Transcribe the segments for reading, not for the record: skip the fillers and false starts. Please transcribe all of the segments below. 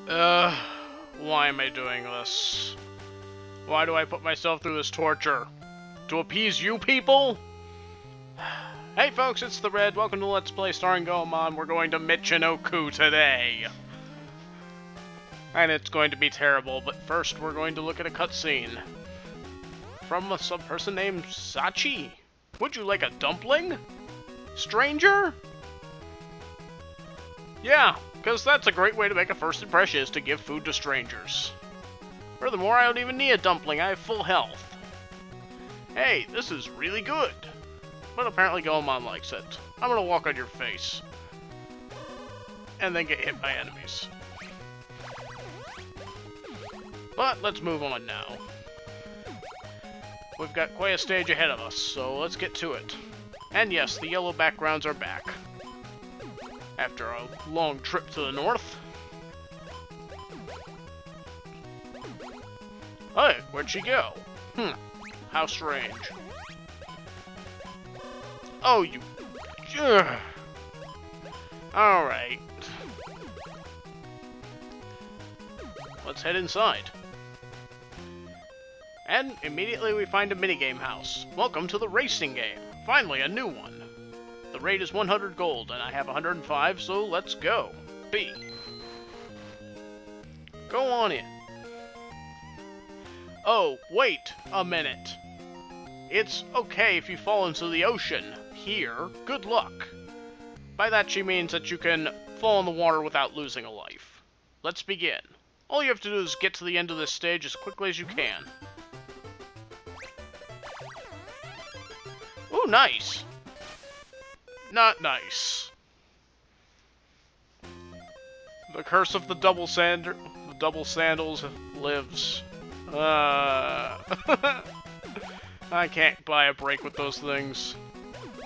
Why am I doing this? Why do I put myself through this torture? To appease you people? Hey folks, it's the Red. Welcome to Let's Play starring Goemon. We're going to Michinoku today. And it's going to be terrible, but first we're going to look at a cutscene. From some person named Sachi. Would you like a dumpling? Stranger? Yeah, because that's a great way to make a first impression, is to give food to strangers. Furthermore, I don't even need a dumpling, I have full health. Hey, this is really good. But apparently Goemon likes it. I'm gonna walk on your face. And then get hit by enemies. But let's move on now. We've got quite a stage ahead of us, so let's get to it. And yes, the yellow backgrounds are back. After a long trip to the north. Hey, where'd she go? How strange. Oh, you... Alright. Let's head inside. And immediately we find a minigame house. Welcome to the racing game. Finally, a new one. The rate is 100 gold, and I have 105, so let's go. B. Go on in. Oh, wait a minute. It's okay if you fall into the ocean. Here, good luck. By that she means that you can fall in the water without losing a life. Let's begin. All you have to do is get to the end of this stage as quickly as you can. Ooh, nice. Not nice. The curse of the double sandals lives. I can't buy a break with those things.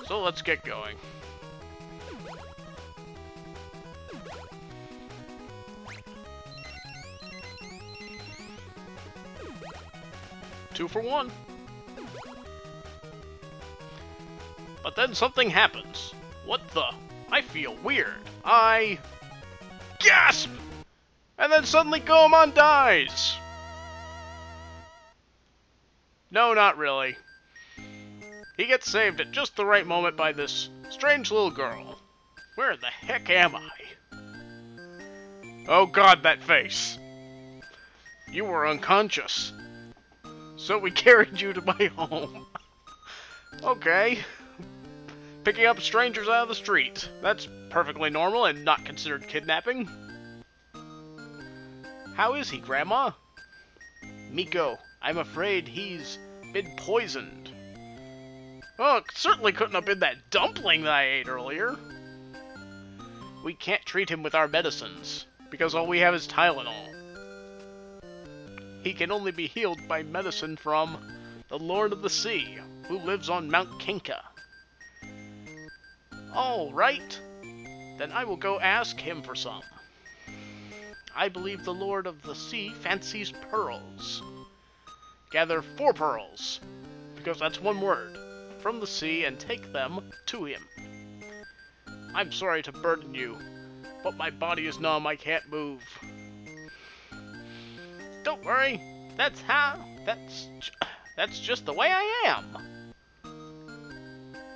So let's get going. Two for one. But then something happens. What the? I feel weird. I... gasp! And then suddenly Goemon dies! No, not really. He gets saved at just the right moment by this strange little girl. Where the heck am I? Oh god, that face. You were unconscious. So we carried you to my home. Okay. Picking up strangers out of the street. That's perfectly normal and not considered kidnapping. How is he, Grandma? Miko, I'm afraid he's been poisoned. Well, it certainly couldn't have been that dumpling that I ate earlier. We can't treat him with our medicines, because all we have is Tylenol. He can only be healed by medicine from the Lord of the Sea, who lives on Mount Kinka. All right, then I will go ask him for some. I believe the Lord of the Sea fancies pearls. Gather 4 pearls, because that's one word, from the sea and take them to him. I'm sorry to burden you, but my body is numb, I can't move. Don't worry, that's just the way I am.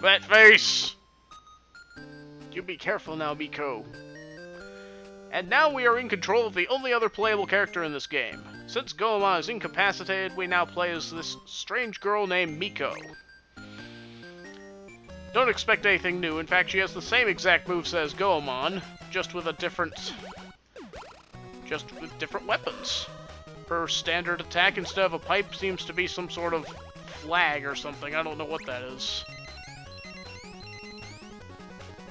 That face! You be careful now, Miko. And now we are in control of the only other playable character in this game. Since Goemon is incapacitated, we now play as this strange girl named Miko. Don't expect anything new. In fact, she has the same exact moveset as Goemon, just with different weapons. Her standard attack instead of a pipe seems to be some sort of flag or something. I don't know what that is.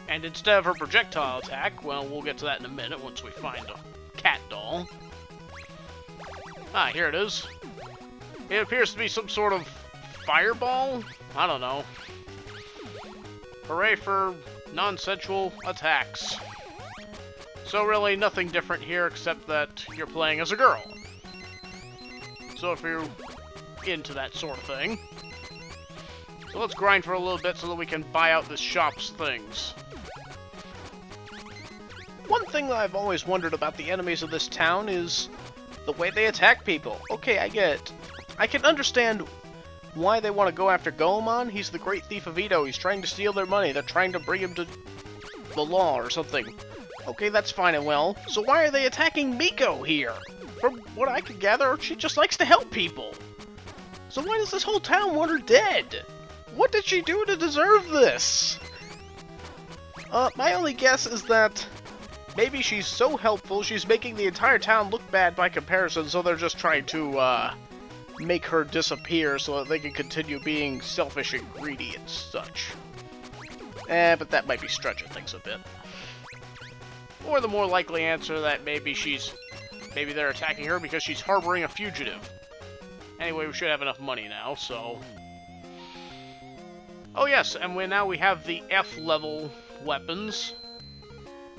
And instead of her projectile attack, well, we'll get to that in a minute once we find a cat doll. Ah, here it is. It appears to be some sort of fireball? I don't know. Hooray for non-sensual attacks. So really, nothing different here except that you're playing as a girl. So if you're into that sort of thing. So let's grind for a little bit so that we can buy out this shop's things. One thing that I've always wondered about the enemies of this town is the way they attack people. Okay, I get it. I can understand why they want to go after Goemon. He's the great thief of Edo. He's trying to steal their money. They're trying to bring him to the law or something. Okay, that's fine and well. So why are they attacking Miko here? From what I can gather, she just likes to help people. So why does this whole town want her dead? What did she do to deserve this? My only guess is that maybe she's so helpful she's making the entire town look bad by comparison, so they're just trying to, make her disappear so that they can continue being selfish and greedy and such. But that might be stretching things a bit. Or the more likely answer that maybe they're attacking her because she's harboring a fugitive. Anyway, we should have enough money now, so... Oh yes, and now we have the F-level weapons.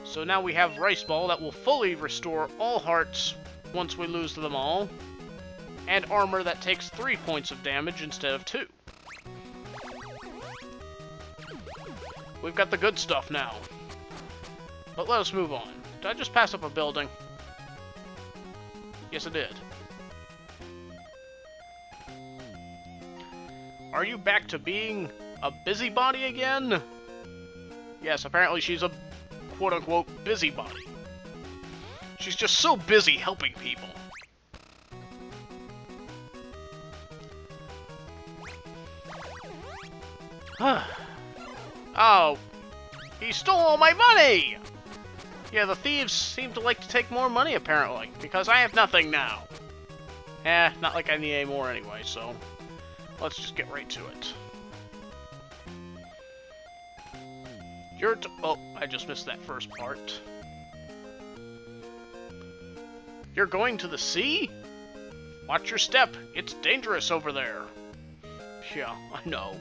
So now we have Rice Ball that will fully restore all hearts once we lose them all. And armor that takes 3 points of damage instead of 2. We've got the good stuff now. But let us move on. Did I just pass up a building? Yes, I did. Are you back to being a busybody again? Yes, apparently she's a quote-unquote busybody. She's just so busy helping people. Oh, he stole all my money! Yeah, the thieves seem to like to take more money, apparently, because I have nothing now. Not like I need any more anyway, so let's just get right to it. Oh, I just missed that first part. You're going to the sea? Watch your step. It's dangerous over there. Yeah, I know.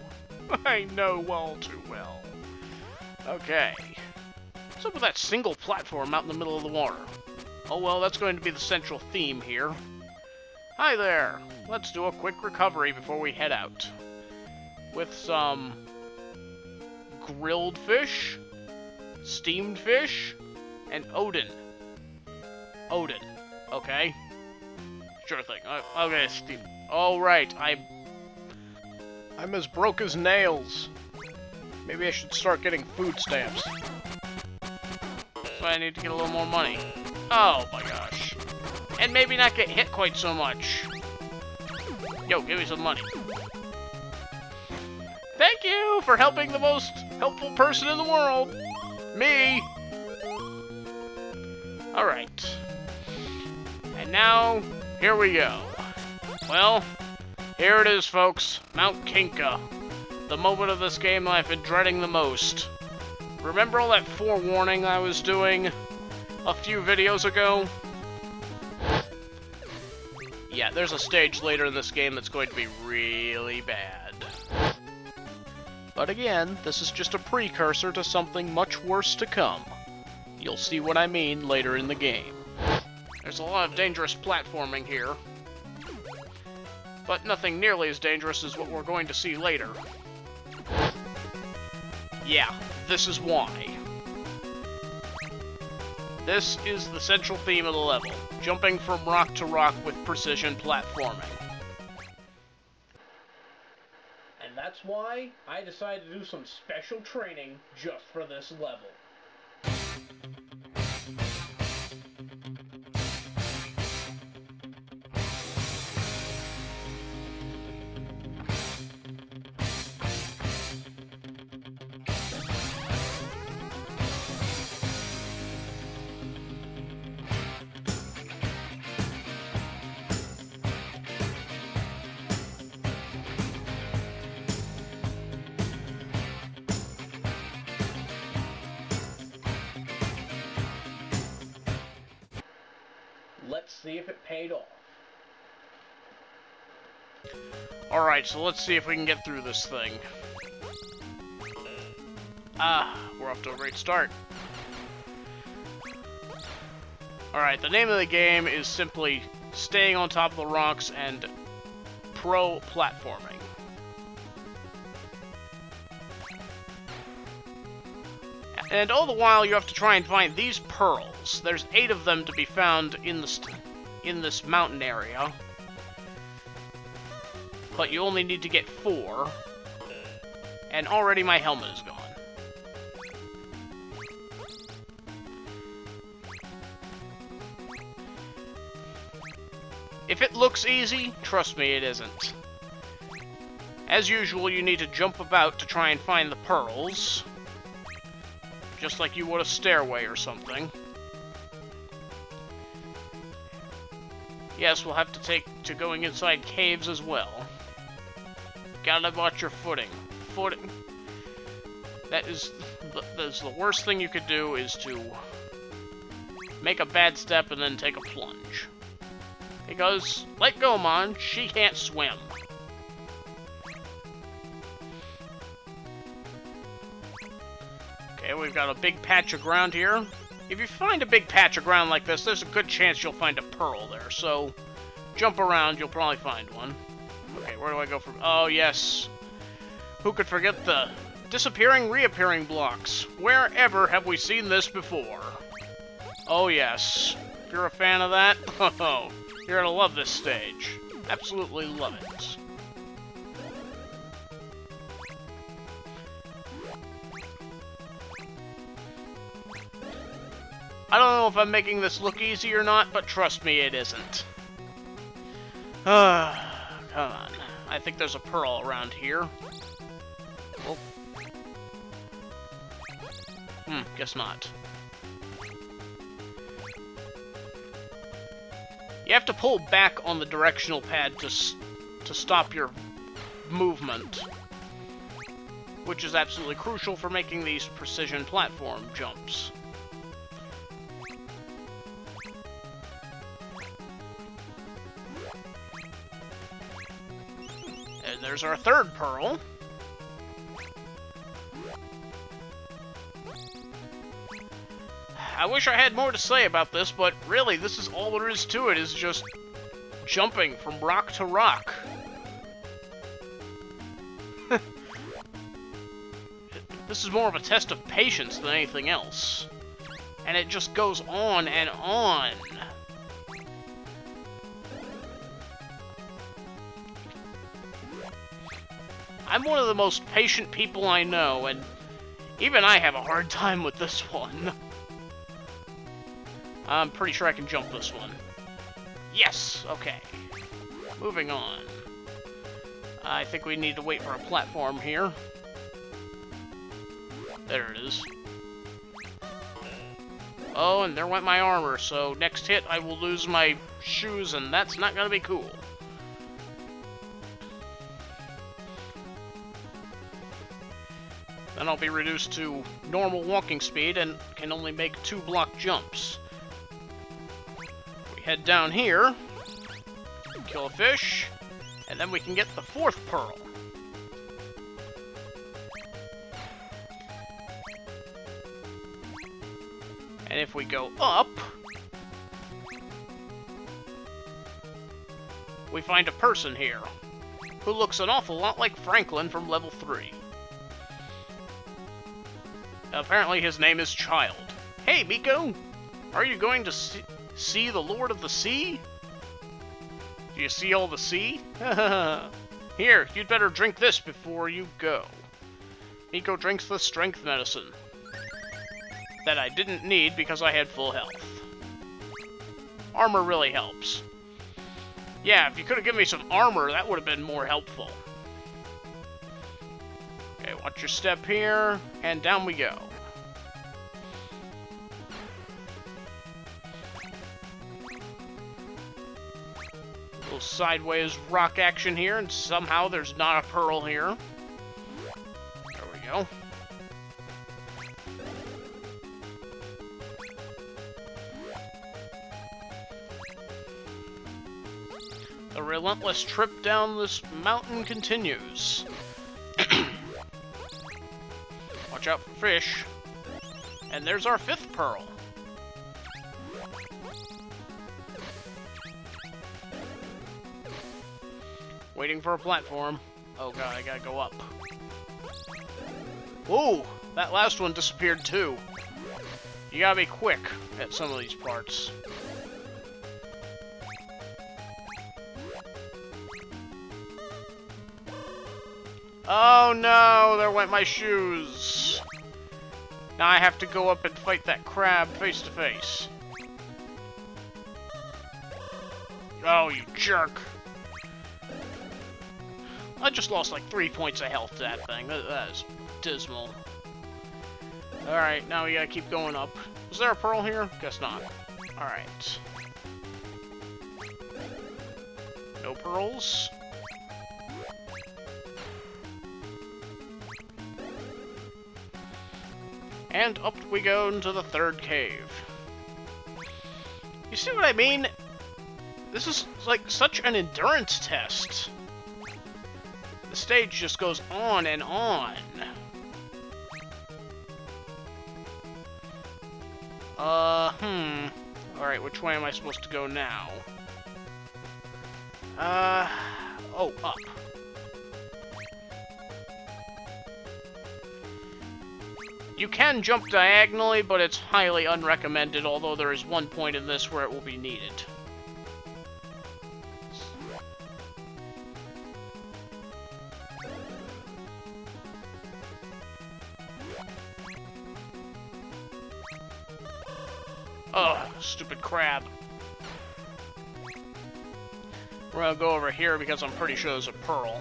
I know all too well. Okay. What's up with that single platform out in the middle of the water? Oh well, that's going to be the central theme here. Hi there! Let's do a quick recovery before we head out. With some grilled fish, steamed fish, and Odin. Odin. Okay. Sure thing. Okay, steamed. Alright, I'm as broke as nails. Maybe I should start getting food stamps. So I need to get a little more money. Oh my gosh. And maybe not get hit quite so much. Yo, give me some money. Thank you for helping the most helpful person in the world. Me. Alright. And now, here we go. Well, here it is, folks. Mount Kinka. The moment of this game I've been dreading the most. Remember all that forewarning I was doing a few videos ago? Yeah, there's a stage later in this game that's going to be really bad. But again, this is just a precursor to something much worse to come. You'll see what I mean later in the game. There's a lot of dangerous platforming here. But nothing nearly as dangerous as what we're going to see later. Yeah, this is why. This is the central theme of the level, jumping from rock to rock with precision platforming. And that's why I decided to do some special training just for this level. Let's see if it paid off. Alright, so let's see if we can get through this thing. We're off to a great start. Alright, the name of the game is simply staying on top of the rocks and pro platforming. And all the while, you have to try and find these pearls. There's 8 of them to be found in this mountain area. But you only need to get 4. And already my helmet is gone. If it looks easy, trust me, it isn't. As usual, you need to jump about to try and find the pearls. Just like you would a stairway or something. Yes, we'll have to take to going inside caves as well. Gotta watch your footing. That is the worst thing you could do, is to make a bad step and then take a plunge. Because, like Goemon, she can't swim. Okay, we've got a big patch of ground here. If you find a big patch of ground like this, there's a good chance you'll find a pearl there, so jump around, you'll probably find one. Okay, where do I go from? Oh, yes. Who could forget the disappearing, reappearing blocks? Wherever have we seen this before? Oh, yes. If you're a fan of that, oh, you're gonna love this stage. Absolutely love it. I don't know if I'm making this look easy or not, but trust me, it isn't. Come on. I think there's a pearl around here. Oh. Guess not. You have to pull back on the directional pad to stop your movement, which is absolutely crucial for making these precision platform jumps. And there's our third pearl. I wish I had more to say about this, but really, this is all there is to it, is just jumping from rock to rock. This is more of a test of patience than anything else. And it just goes on and on. I'm one of the most patient people I know, and even I have a hard time with this one. I'm pretty sure I can jump this one. Yes! Okay. Moving on. I think we need to wait for a platform here. There it is. Oh, and there went my armor, so next hit I will lose my shoes, and that's not gonna be cool. Then I'll be reduced to normal walking speed and can only make 2-block jumps. We head down here, kill a fish, and then we can get the 4th pearl. And if we go up, we find a person here who looks an awful lot like Franklin from level 3. Apparently his name is Child. Hey, Miko! Are you going to see the Lord of the Sea? Do you see all the sea? Here, you'd better drink this before you go. Miko drinks the strength medicine that I didn't need because I had full health. Armor really helps. Yeah, if you could have given me some armor, that would have been more helpful. Okay, watch your step here, and down we go. Little sideways rock action here, and somehow there's not a pearl here. There we go. The relentless trip down this mountain continues. Watch out for fish. And there's our 5th pearl. Waiting for a platform. Oh god, I gotta go up. Whoa! that last one disappeared too. You gotta be quick at some of these parts. Oh no, there went my shoes. Now I have to go up and fight that crab face to face. Oh, you jerk. I just lost like 3 points of health to that thing. That is dismal. Alright, now we gotta keep going up. Is there a pearl here? Guess not. Alright. No pearls. And up we go into the third cave. You see what I mean? This is like such an endurance test. The stage just goes on and on. Alright, which way am I supposed to go now? Oh, up. You can jump diagonally, but it's highly unrecommended, although there is one point in this where it will be needed. Ugh, stupid crab. We're gonna go over here because I'm pretty sure there's a pearl.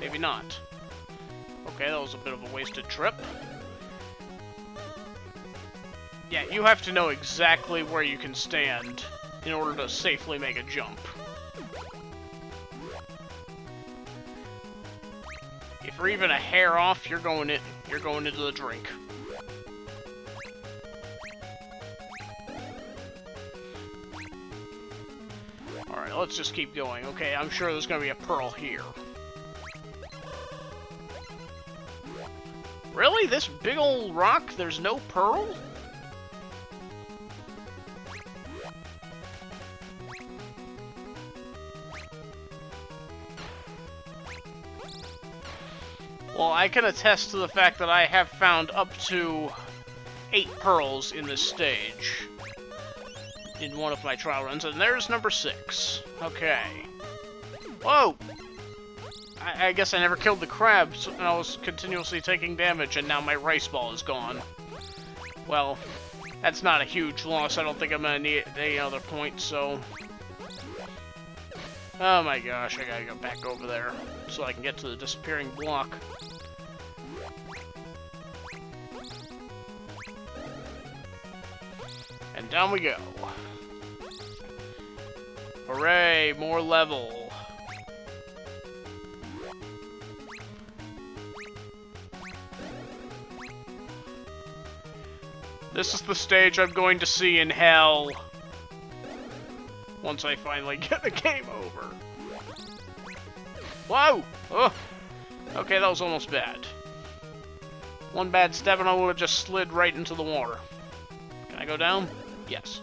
Maybe not. Okay, that was a bit of a wasted trip. Yeah, you have to know exactly where you can stand in order to safely make a jump. If you're even a hair off, you're going into the drink. Alright, let's just keep going. Okay, I'm sure there's gonna be a pearl here. Really? This big old rock, there's no pearl? Well, I can attest to the fact that I have found up to 8 pearls in this stage in one of my trial runs, and there's number 6. Okay. Whoa! I guess I never killed the crabs, and I was continuously taking damage, and now my rice ball is gone. Well, that's not a huge loss. I don't think I'm gonna need any other points, so... Oh my gosh, I gotta go back over there so I can get to the disappearing block. And down we go. Hooray, more level. This is the stage I'm going to see in hell. Once I finally get the game over. Whoa! Oh! Okay, that was almost bad. One bad step and I would have just slid right into the water. Can I go down? Yes.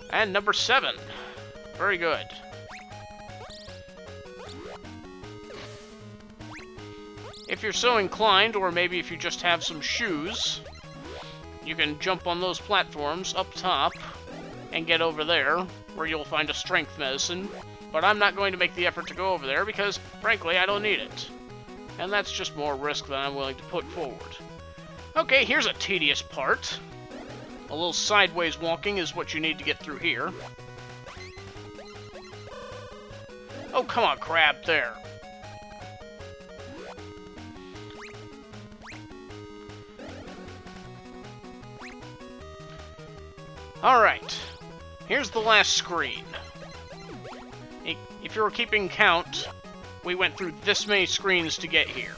And number 7. Very good. If you're so inclined, or maybe if you just have some shoes, you can jump on those platforms up top and get over there, where you'll find a strength medicine. But I'm not going to make the effort to go over there because, frankly, I don't need it. And that's just more risk than I'm willing to put forward. Okay, here's a tedious part. A little sideways walking is what you need to get through here. Oh, come on, crab, there. Alright, here's the last screen. If you were keeping count, we went through this many screens to get here.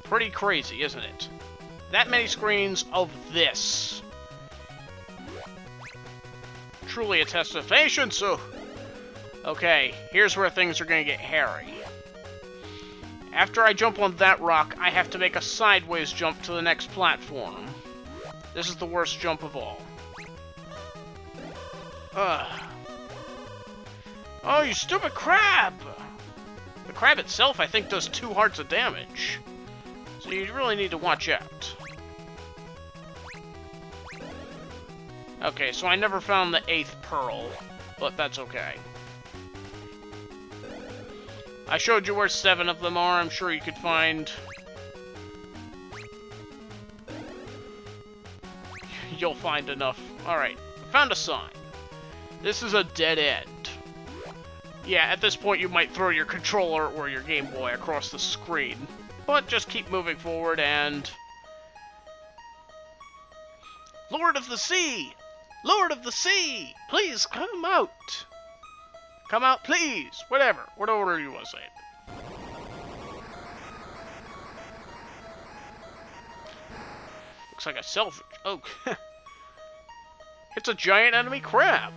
Pretty crazy, isn't it? That many screens of this. Truly a test of patience, so... Okay, here's where things are gonna get hairy. After I jump on that rock, I have to make a sideways jump to the next platform. This is the worst jump of all. Ugh. Oh, you stupid crab! The crab itself, I think, does 2 hearts of damage. So you really need to watch out. Okay, so I never found the 8th pearl, but that's okay. I showed you where 7 of them are. I'm sure you could find... You'll find enough. Alright, found a sign. This is a dead end. Yeah, at this point you might throw your controller or your Game Boy across the screen. But just keep moving forward and... Lord of the Sea! Lord of the Sea! Please come out! Come out, please! Whatever. Whatever you want to say. Looks like a selfish... Oh. It's a giant enemy crab!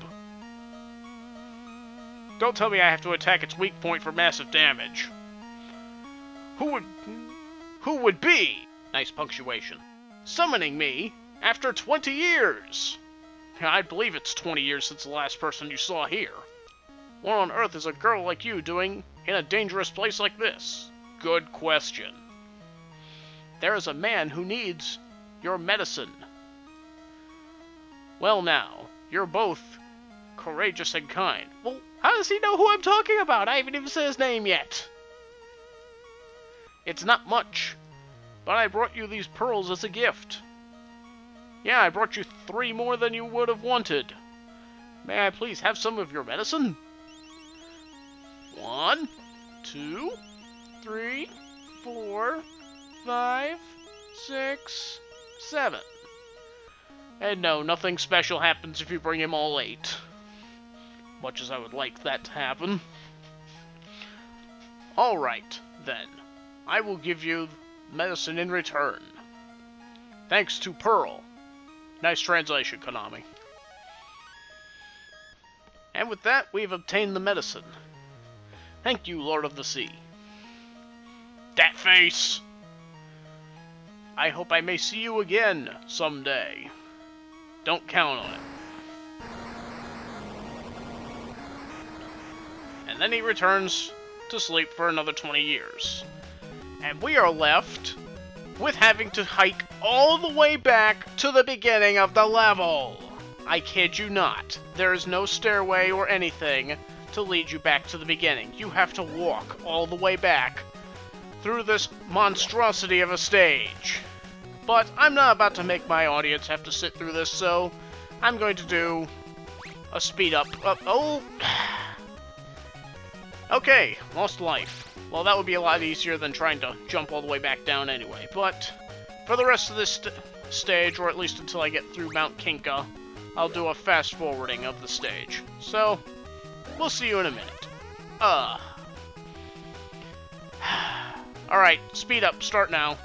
Don't tell me I have to attack its weak point for massive damage. Who would be? Nice punctuation. Summoning me after 20 years! I believe it's 20 years since the last person you saw here. What on earth is a girl like you doing in a dangerous place like this? Good question. There is a man who needs your medicine. Well now, you're both courageous and kind. Well, how does he know who I'm talking about? I haven't even said his name yet. It's not much, but I brought you these pearls as a gift. Yeah, I brought you 3 more than you would have wanted. May I please have some of your medicine? 1, 2, 3, 4, 5, 6, 7. And no, nothing special happens if you bring him all 8. Much as I would like that to happen. Alright, then. I will give you medicine in return. Thanks to Pearl. Nice translation, Konami. And with that, we've obtained the medicine. Thank you, Lord of the Sea. That face! I hope I may see you again someday. Don't count on it. And then he returns to sleep for another 20 years. And we are left with having to hike all the way back to the beginning of the level. I kid you not. There is no stairway or anything to lead you back to the beginning. You have to walk all the way back through this monstrosity of a stage. But I'm not about to make my audience have to sit through this, so I'm going to do a speed up. Oh! Okay, lost life. Well, that would be a lot easier than trying to jump all the way back down anyway. But for the rest of this stage, or at least until I get through Mount Kinka, I'll do a fast forwarding of the stage. So, we'll see you in a minute. Alright, speed up, start now.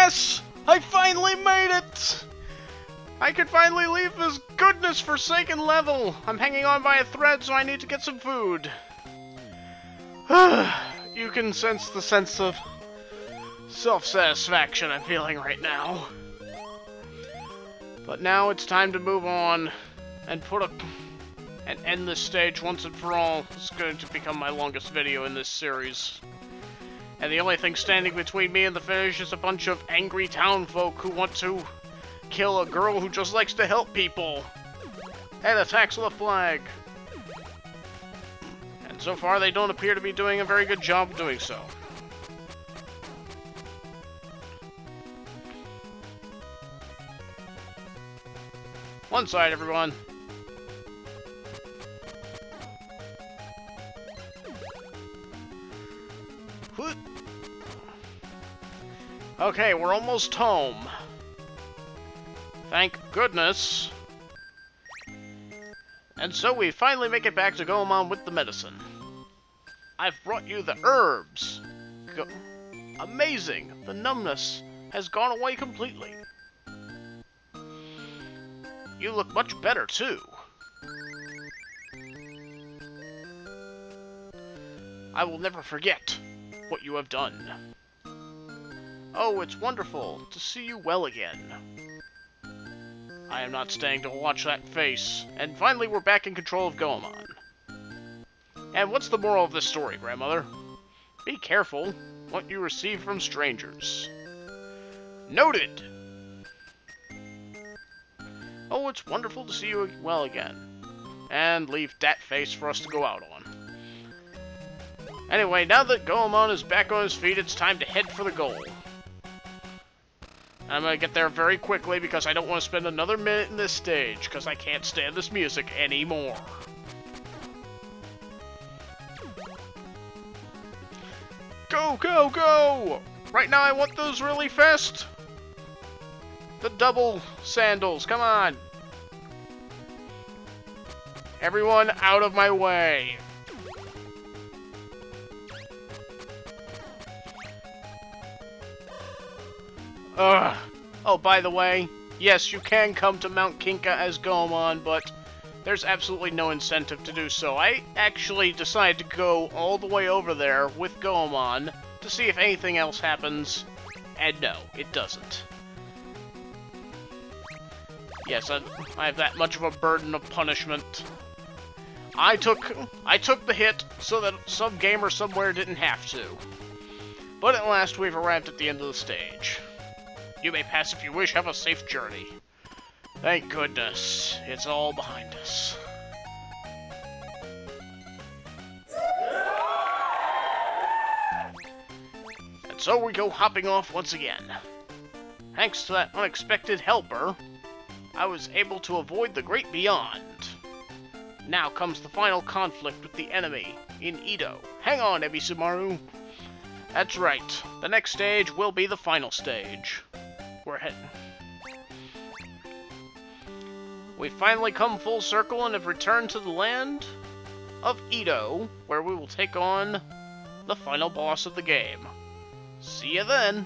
Yes! I finally made it! I can finally leave this goodness forsaken level. I'm hanging on by a thread, so I need to get some food. You can sense the sense of self-satisfaction I'm feeling right now. But now it's time to move on and end this stage once and for all. It's going to become my longest video in this series. And the only thing standing between me and the finish is a bunch of angry townfolk who want to kill a girl who just likes to help people and attacks with a flag. And so far they don't appear to be doing a very good job of doing so. One side, everyone. Okay, we're almost home. Thank goodness. And so we finally make it back to Goemon with the medicine. I've brought you the herbs. Amazing! The numbness has gone away completely. You look much better, too. I will never forget what you have done. Oh, it's wonderful to see you well again. I am not staying to watch that face. And finally, we're back in control of Goemon. And what's the moral of this story, Grandmother? Be careful what you receive from strangers. Noted! Oh, it's wonderful to see you well again. And leave that face for us to go out on. Anyway, now that Goemon is back on his feet, it's time to head for the goal. I'm gonna get there very quickly because I don't want to spend another minute in this stage, because I can't stand this music anymore. Go, go, go! Right now I want those really fast. The double sandals, come on. Everyone out of my way. Ugh. Oh, by the way, yes, you can come to Mount Kinka as Goemon, but there's absolutely no incentive to do so. I actually decided to go all the way over there with Goemon to see if anything else happens, and no, it doesn't. Yes, I have that much of a burden of punishment. I took the hit so that some gamer somewhere didn't have to. But at last we've arrived at the end of the stage. You may pass if you wish. Have a safe journey. Thank goodness. It's all behind us. And so we go hopping off once again. Thanks to that unexpected helper, I was able to avoid the great beyond. Now comes the final conflict with the enemy in Edo. Hang on, Ebisumaru. That's right. The next stage will be the final stage. We're heading. We've finally come full circle and have returned to the land of Edo, where we will take on the final boss of the game. See you then!